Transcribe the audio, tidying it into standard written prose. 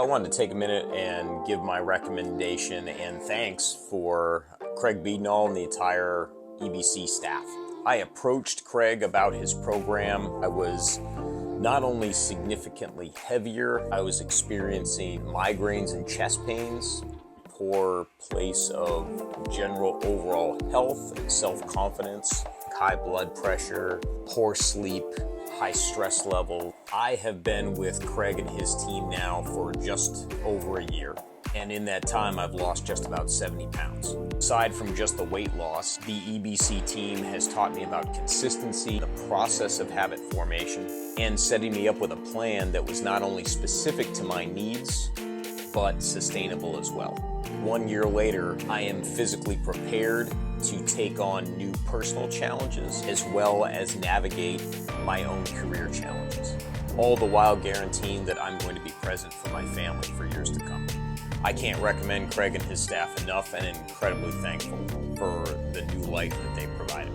I wanted to take a minute and give my recommendation and thanks for Craig Beadnall and the entire EBC staff. I approached Craig about his program. I was not only significantly heavier, I was experiencing migraines and chest pains, poor place of general overall health and self-confidence, high blood pressure, poor sleep, high stress level. I have been with Craig and his team now for just over a year. And in that time, I've lost just about 70 pounds. Aside from just the weight loss, the EBC team has taught me about consistency, the process of habit formation, and setting me up with a plan that was not only specific to my needs, but sustainable as well. 1 year later, I am physically prepared to take on new personal challenges as well as navigate my own career challenges, all the while guaranteeing that I'm going to be present for my family for years to come. I can't recommend Craig and his staff enough, and incredibly thankful for the new life that they provided.